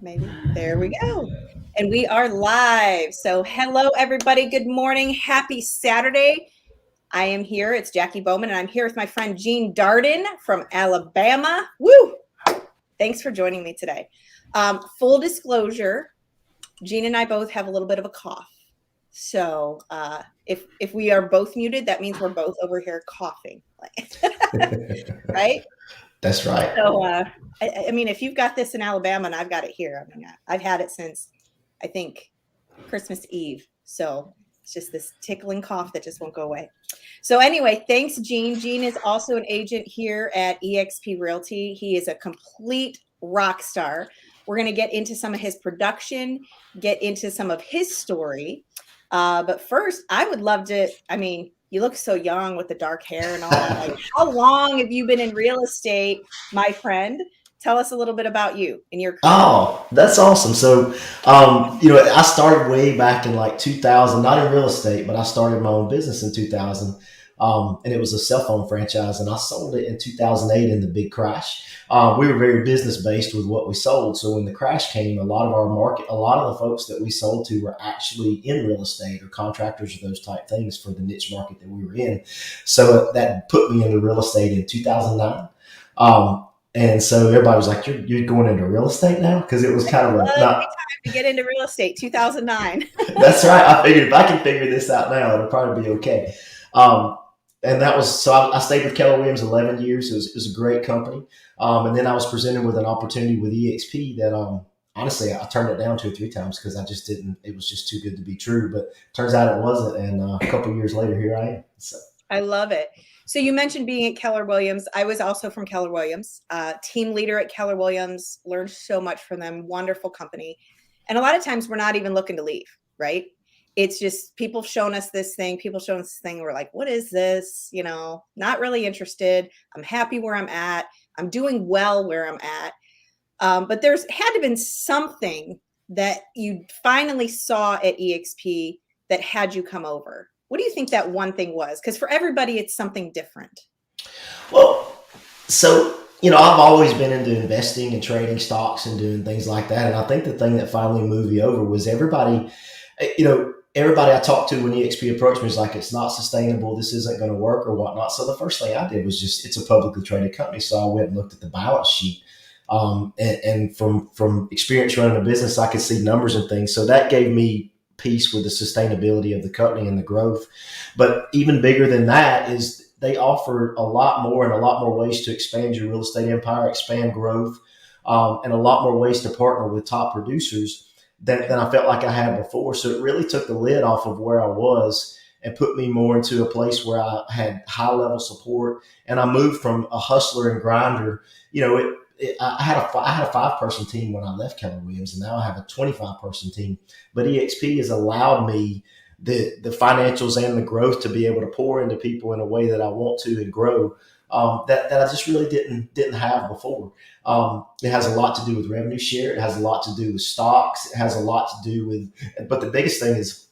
Maybe. There we go. And we are live. So, hello, everybody. Good morning. Happy Saturday. I am here. It's Jacqui Bowman, and I'm here with my friend Gene Darden from Alabama. Woo! Thanks for joining me today. Full disclosure, Gene and I both have a little bit of a cough. So, if we are both muted, that means we're both over here coughing. Right? That's right. So, I mean, if you've got this in Alabama and I've got it here, I mean, I've had it since, I think, Christmas Eve. So it's just this tickling cough that just won't go away. So anyway, thanks, Gene. Gene is also an agent here at eXp Realty. He is a complete rock star. We're going to get into some of his production, get into some of his story. But first, I would love to, I mean, you look so young with the dark hair and all that. Like, how long have you been in real estate, my friend? Tell us a little bit about you and your career. Oh, that's awesome. So, I started way back in like 2000, not in real estate, but I started my own business in 2000. And it was a cell phone franchise, and I sold it in 2008 in the big crash. We were very business based with what we sold. So when the crash came, a lot of our market, a lot of the folks that we sold to were actually in real estate or contractors or those type things for the niche market that we were in. So that put me into real estate in 2009. And so everybody was like, you're going into real estate now? Because it was kind of a Lovely not. time to get into real estate, 2009. That's right. I figured if I can figure this out now, it'll probably be okay. Um, and that was so I stayed with Keller Williams 11 years. It was a great company. And then I was presented with an opportunity with EXP that honestly I turned it down 2 or 3 times because I just didn't. It was just too good to be true. But turns out it wasn't. And a couple of years later, here I am. So. I love it. So you mentioned being at Keller Williams. I was also from Keller Williams, team leader at Keller Williams, learned so much from them. Wonderful company. And a lot of times we're not even looking to leave, right? It's just people showing us this thing, we're like, what is this? You know, not really interested. I'm happy where I'm at. I'm doing well where I'm at. But there's had to have been something that you finally saw at EXP that had you come over. What do you think that one thing was? Because for everybody, it's something different. Well, so I've always been into investing and trading stocks and doing things like that. And I think the thing that finally moved me over was everybody I talked to when EXP approached me was like, it's not sustainable. This isn't going to work or whatnot. So the first thing I did was it's a publicly traded company. So I went and looked at the balance sheet. And from experience running a business, I could see numbers and things. So that gave me peace with the sustainability of the company and the growth. But even bigger than that is they offer a lot more and a lot more ways to expand your real estate empire, expand growth, and a lot more ways to partner with top producers than I felt like I had before. So it really took the lid off of where I was and put me more into a place where I had high level support. And I moved from a hustler and grinder. I had a 5-person team when I left Keller Williams, and now I have a 25-person team. But EXP has allowed me the financials and the growth to be able to pour into people in a way that I want to and grow that I just really didn't have before. It has a lot to do with revenue share. It has a lot to do with stocks. It has a lot to do with, but the biggest thing is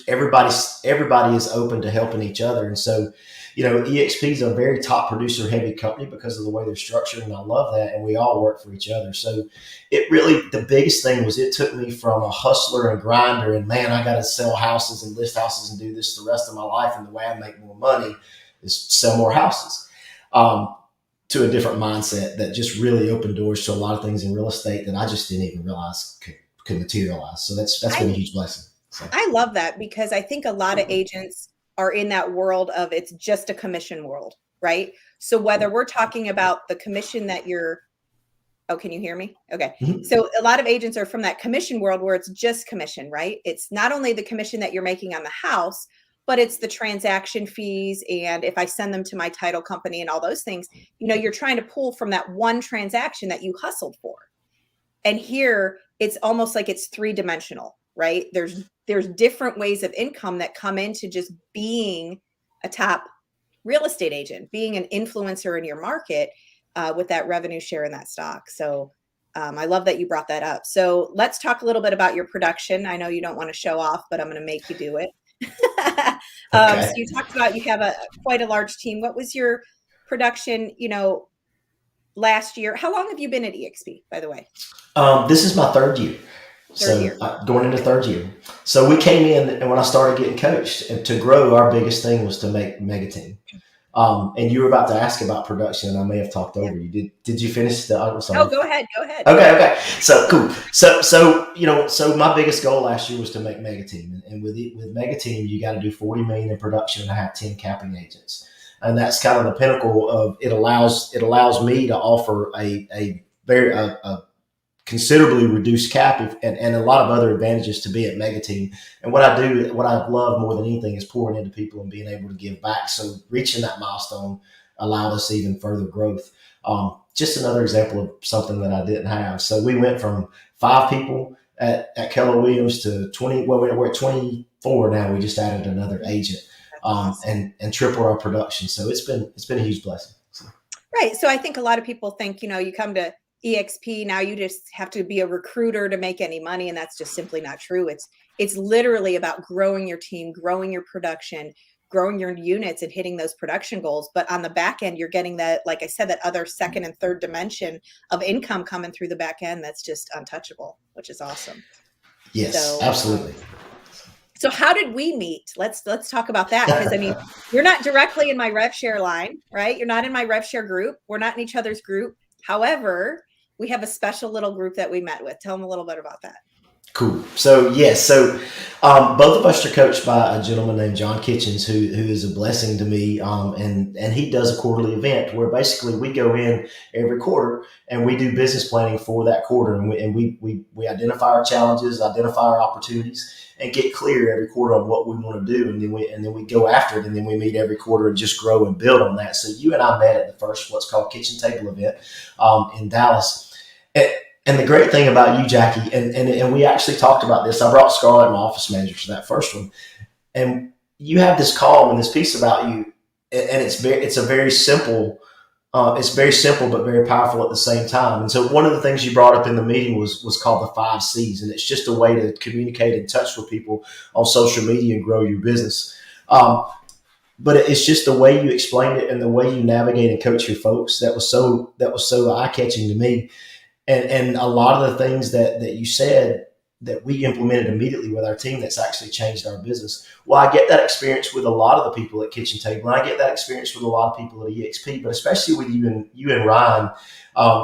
everybody is open to helping each other. And so, EXP is a very top producer heavy company because of the way they're structured. And I love that. And we all work for each other. So the biggest thing was it took me from a hustler and grinder and man, I got to sell houses and list houses and do this the rest of my life. And the way I make more money is sell more houses, to a different mindset that just really opened doors to a lot of things in real estate that I just didn't even realize could materialize. So that's been a huge blessing. So. I love that because I think a lot of agents are in that world of it's just a commission world, right? So whether we're talking about the commission that can you hear me? Okay. Mm-hmm. So a lot of agents are from that commission world where it's just commission, right? It's not only the commission that you're making on the house, but it's the transaction fees. And if I send them to my title company and all those things, you're trying to pull from that one transaction that you hustled for. And here it's almost like it's 3-dimensional, right? There's different ways of income that come into just being a top real estate agent, being an influencer in your market with that revenue share in that stock. So I love that you brought that up. So let's talk a little bit about your production. I know you don't want to show off, but I'm going to make you do it. Okay. So you talked about you have quite a large team. What was your production, last year. How long have you been at eXp, by the way? This is my third year. Third year. Going into third year. So we came in, and when I started getting coached and to grow, our biggest thing was to make mega team. And you were about to ask about production, and I may have talked over you. Did you finish the? I'm sorry. Oh, go ahead. Go ahead. Okay. So cool. So my biggest goal last year was to make mega team, and with mega team, you got to do 40 million in production and have 10 capping agents, and that's kind of the pinnacle of it. Allows me to offer a very considerably reduced cap and a lot of other advantages to be at Mega Team. And what I love more than anything is pouring into people and being able to give back. So reaching that milestone allowed us even further growth. Just another example of something that I didn't have. So we went from 5 people at Keller Williams to 20. Well, we're at 24 now. We just added another agent awesome. and tripled our production. So it's been a huge blessing. So. Right. So I think a lot of people think, you come to eXp, now you just have to be a recruiter to make any money, and that's just simply not true. It's literally about growing your team, growing your production, growing your units, and hitting those production goals. But on the back end, you're getting that, like I said, that other second and third dimension of income coming through the back end that's just untouchable, which is awesome. Yes, absolutely. So how did we meet? Let's talk about that, because I mean, you're not directly in my rev share line, right? You're not in my rev share group. We're not in each other's group. However, we have a special little group that we met with. Tell them a little bit about that. Cool. So yes, both of us are coached by a gentleman named John Kitchens, who is a blessing to me. And he does a quarterly event where basically we go in every quarter and we do business planning for that quarter, and we identify our challenges, identify our opportunities, and get clear every quarter on what we want to do, and then we go after it, and then we meet every quarter and just grow and build on that. So you and I met at the first what's called Kitchen Table event in Dallas. And the great thing about you, Jacqui, and we actually talked about this. I brought Scarlett, my office manager, for that first one, and you have this calm and this piece about you, and it's very simple but very powerful at the same time. And so one of the things you brought up in the meeting was called the 5 C's, and it's just a way to communicate and touch with people on social media and grow your business. But it's just the way you explained it and the way you navigate and coach your folks that was so eye-catching to me. And a lot of the things that you said that we implemented immediately with our team, that's actually changed our business. Well, I get that experience with a lot of the people at Kitchen Table, and I get that experience with a lot of people at eXp, but especially with you and Ryan.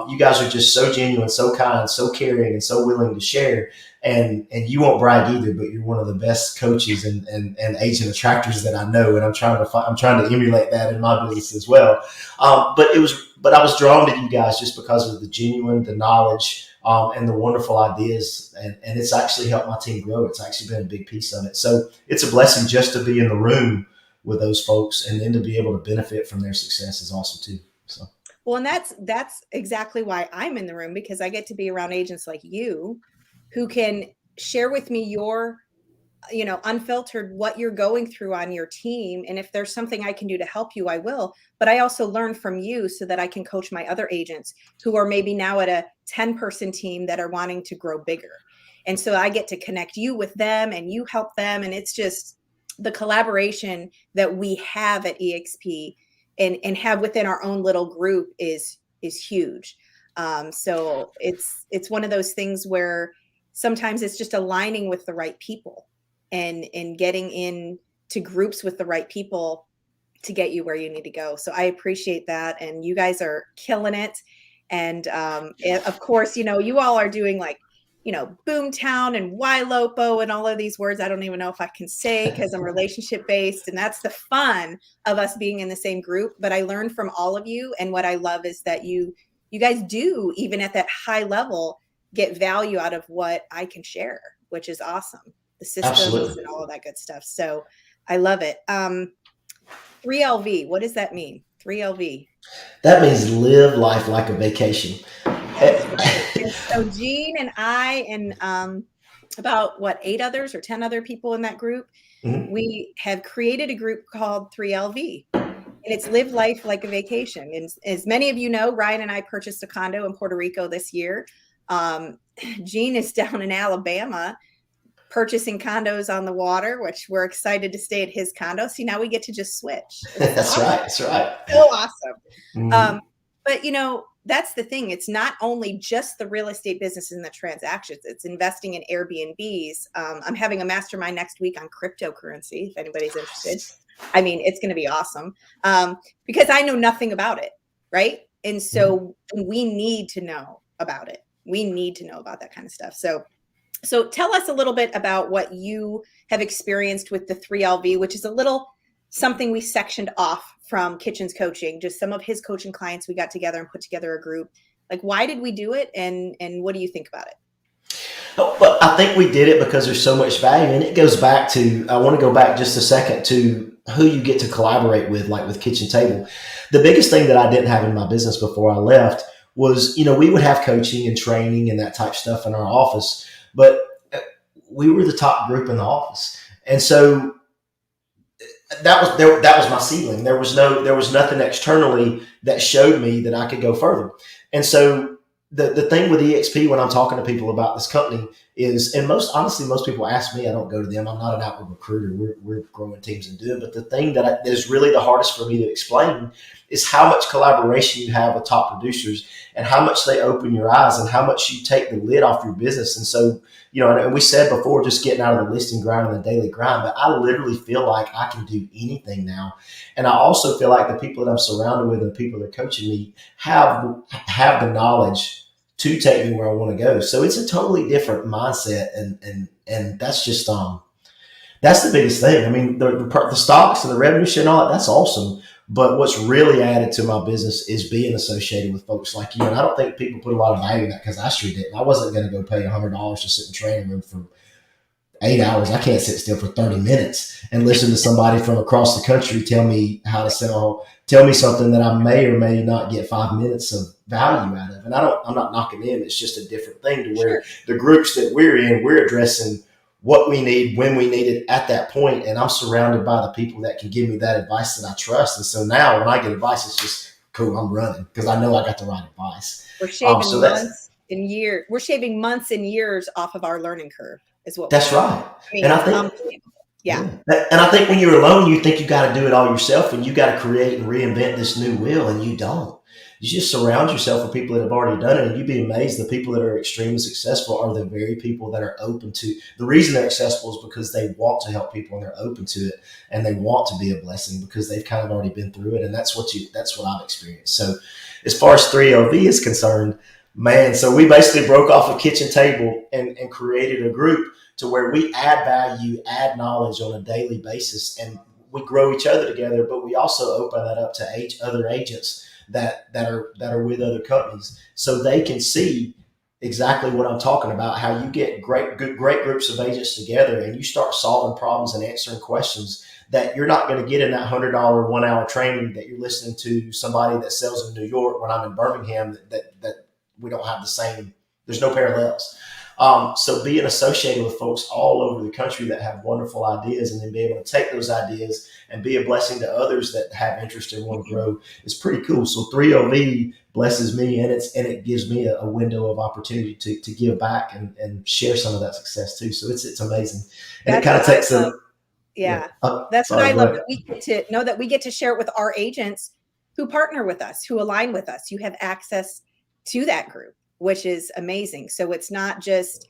You guys are just so genuine, so kind, so caring, and so willing to share. And you won't brag either, but you're one of the best coaches and agent attractors that I know, and I'm trying to emulate that in my business as well. But I was drawn to you guys just because of the knowledge, and the wonderful ideas, and it's actually helped my team grow. It's actually been a big piece of it. So it's a blessing just to be in the room with those folks, and then to be able to benefit from their success is awesome too. So. Well, and that's exactly why I'm in the room, because I get to be around agents like you who can share with me your, unfiltered, what you're going through on your team. And if there's something I can do to help you, I will. But I also learn from you so that I can coach my other agents who are maybe now at a 10-person team that are wanting to grow bigger. And so I get to connect you with them and you help them. And it's just the collaboration that we have at eXp and have within our own little group is huge. So it's one of those things where sometimes it's just aligning with the right people and getting into groups with the right people to get you where you need to go. So I appreciate that. And you guys are killing it. And of course, you all are doing like, Boomtown and Ylopo and all of these words I don't even know if I can say because I'm relationship based. And that's the fun of us being in the same group. But I learned from all of you. And what I love is that you guys do, even at that high level, get value out of what I can share, which is awesome. The systems Absolutely. And all of that good stuff. So I love it. 3LV, what does that mean? 3LV. That means live life like a vacation. And so Gene and I and about 8 others or 10 other people in that group, mm-hmm. we have created a group called 3LV. And it's live life like a vacation. And as many of you know, Ryan and I purchased a condo in Puerto Rico this year. Gene is down in Alabama purchasing condos on the water, which we're excited to stay at his condo. See, now we get to just switch. That's awesome. Right. That's right. So awesome. Mm-hmm. But that's the thing. It's not only just the real estate business and the transactions, it's investing in Airbnbs. I'm having a mastermind next week on cryptocurrency, if anybody's interested. I mean, it's going to be awesome, because I know nothing about it, right? And so we need to know about it. We need to know about that kind of stuff. So tell us a little bit about what you have experienced with the 3LV, which is a little something we sectioned off from Kitchen's coaching. Just some of his coaching clients, we got together and put together a group. Like, why did we do it, and what do you think about it? Oh, but I think we did it because there's so much value, and it goes back to, I want to go back just a second to who you get to collaborate with, like with Kitchen Table. The biggest thing that I didn't have in my business before I left was, we would have coaching and training and that type stuff in our office, but we were the top group in the office. And so that was my ceiling. There was nothing externally that showed me that I could go further. And so the thing with eXp, when I'm talking to people about this company, is, and most people ask me, I don't go to them. I'm not an outward recruiter. We're growing teams and doing. But the thing that is really the hardest for me to explain is how much collaboration you have with top producers, and how much they open your eyes, and how much you take the lid off your business. And so, and we said before, just getting out of the listing grind and the daily grind, but I literally feel like I can do anything now. And I also feel like the people that I'm surrounded with and the people that are coaching me have the knowledge to take me where I want to go. So it's a totally different mindset. And that's just, that's the biggest thing. I mean, the stocks and the revenue share and all that, that's awesome. But what's really added to my business is being associated with folks like you. And I don't think people put a lot of value in that, because I sure didn't. I wasn't going to go pay $100 to sit in the training room for 8 hours. I can't sit still for 30 minutes and listen to somebody from across the country tell me how to sell, tell me something that I may or may not get 5 minutes of value out of. And I'm not knocking them. It's just a different thing to where the groups that we're in, we're addressing what we need, when we need it at that point. And I'm surrounded by the people that can give me that advice that I trust. And so now when I get advice, it's just cool. I'm running because I know I got the right advice. We're shaving months and years. We're shaving months and years off of our learning curve is what that's right. I mean, and I think, yeah. And I think when you're alone, you think you got to do it all yourself, and you got to create and reinvent this new wheel, and you don't. You just surround yourself with people that have already done it, and you'd be amazed. The people that are extremely successful are the very people that are open to. The reason they're successful is because they want to help people, and they're open to it, and they want to be a blessing because they've kind of already been through it. And that's what I've experienced. So as far as 3LV is concerned, man, so we basically broke off a Kitchen Table and created a group to where we add value, add knowledge on a daily basis, and we grow each other together. But we also open that up to other agents that are with other companies, so they can see exactly what I'm talking about, how you get great groups of agents together and you start solving problems and answering questions that you're not going to get in that $100 1 hour training that you're listening to somebody that sells in New York when I'm in Birmingham, that we don't have the same, there's no parallels. So being associated with folks all over the country that have wonderful ideas, and then be able to take those ideas and be a blessing to others that have interest and want to grow is pretty cool. So 3LV blesses me, and it gives me a window of opportunity to give back and share some of that success too. So it's amazing. And it kind of takes a, that's what I love, that we get to know that we get to share it with our agents who partner with us, who align with us. You have access to that group, which is amazing. So it's not just,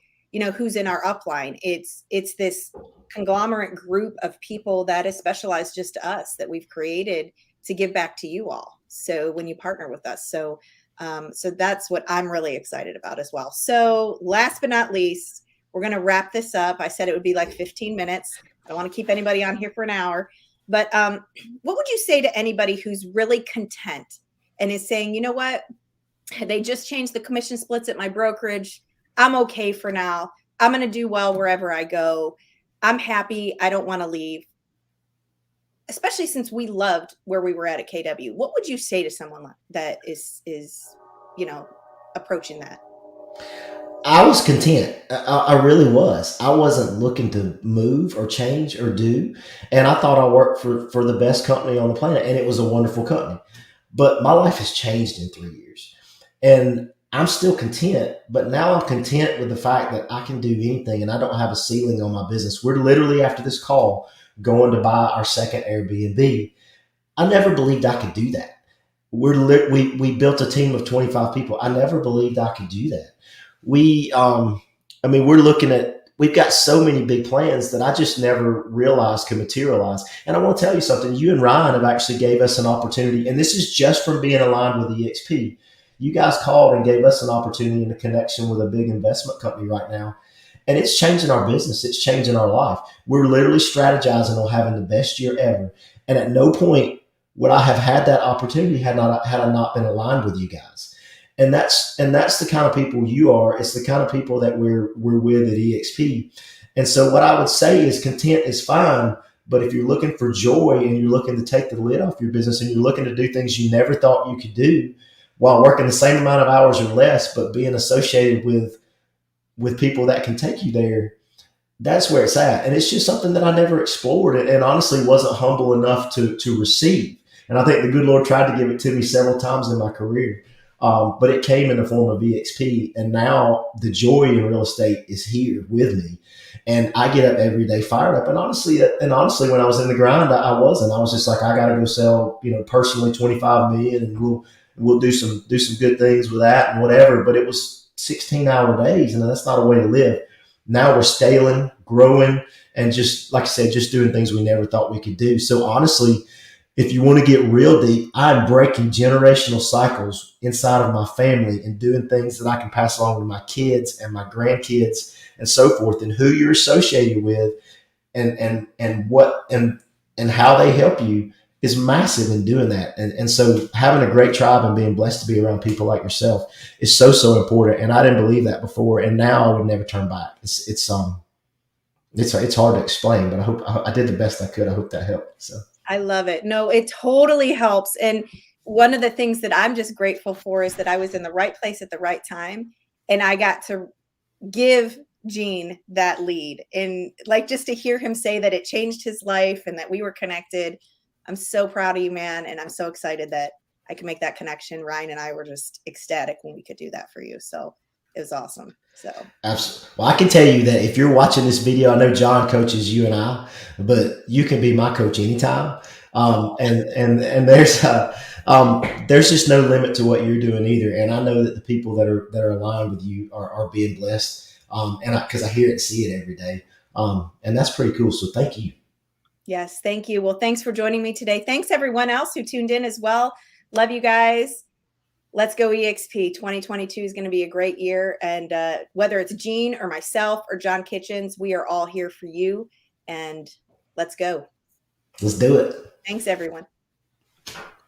who's in our upline. It's this conglomerate group of people that is specialized just to us, that we've created to give back to you all. So when you partner with us, so that's what I'm really excited about as well. So last but not least, we're going to wrap this up. I said it would be like 15 minutes. I don't want to keep anybody on here for an hour, but what would you say to anybody who's really content and is saying, you know what? They just changed the commission splits at my brokerage. I'm okay for now. I'm going to do well wherever I go. I'm happy. I don't want to leave. Especially since we loved where we were at KW. What would you say to someone that is approaching that? I was content. I really was. I wasn't looking to move or change or do. And I thought I worked for the best company on the planet, and it was a wonderful company. But my life has changed in 3 years. And I'm still content, but now I'm content with the fact that I can do anything and I don't have a ceiling on my business. We're literally, after this call, going to buy our second Airbnb. I never believed I could do that. we built a team of 25 people. I never believed I could do that. We, I mean, we've got so many big plans that I just never realized could materialize. And I want to tell you something. You and Ryan have actually gave us an opportunity, and this is just from being aligned with eXp. You guys called and gave us an opportunity and a connection with a big investment company right now. And it's changing our business. It's changing our life. We're literally strategizing on having the best year ever. And at no point would I have had that opportunity had I not been aligned with you guys. And that's the kind of people you are. It's the kind of people that we're with at eXp. And so what I would say is content is fine, but if you're looking for joy and you're looking to take the lid off your business and you're looking to do things you never thought you could do while working the same amount of hours or less, but being associated with people that can take you there, that's where it's at. And it's just something that I never explored and honestly wasn't humble enough to receive. And I think the good Lord tried to give it to me several times in my career. But it came in the form of eXp. And now the joy in real estate is here with me. And I get up every day fired up. And honestly, when I was in the grind, I wasn't. I was just like, I got to go sell, personally 25 million, and we'll do some good things with that and whatever. But it was 16-hour days, and that's not a way to live. Now we're scaling, growing, and just like I said, just doing things we never thought we could do. So honestly, if you want to get real deep, I'm breaking generational cycles inside of my family and doing things that I can pass along to my kids and my grandkids and so forth, and who you're associated with and how they help you is massive in doing that. And so having a great tribe and being blessed to be around people like yourself is so important. And I didn't believe that before, and now I would never turn back. It's hard to explain, but I hope I did the best I could. I hope that helped. So I love it. No, it totally helps. And one of the things that I'm just grateful for is that I was in the right place at the right time, and I got to give Gene that lead. And like, just to hear him say that it changed his life and that we were connected. I'm so proud of you, man. And I'm so excited that I can make that connection. Ryan and I were just ecstatic when we could do that for you. So it was awesome. So absolutely. Well, I can tell you that if you're watching this video, I know John coaches you and I, but you can be my coach anytime. And there's just no limit to what you're doing either. And I know that the people that are aligned with you are being blessed. And because I hear it and see it every day. And that's pretty cool. So thank you. yes, thank you. Well, thanks for joining me today. Thanks everyone else who tuned in as well. Love you guys. Let's go eXp. 2022 is going to be a great year. And whether it's Gene or myself or John Kitchens, we are all here for you. And let's go. Let's do it. Thanks, everyone.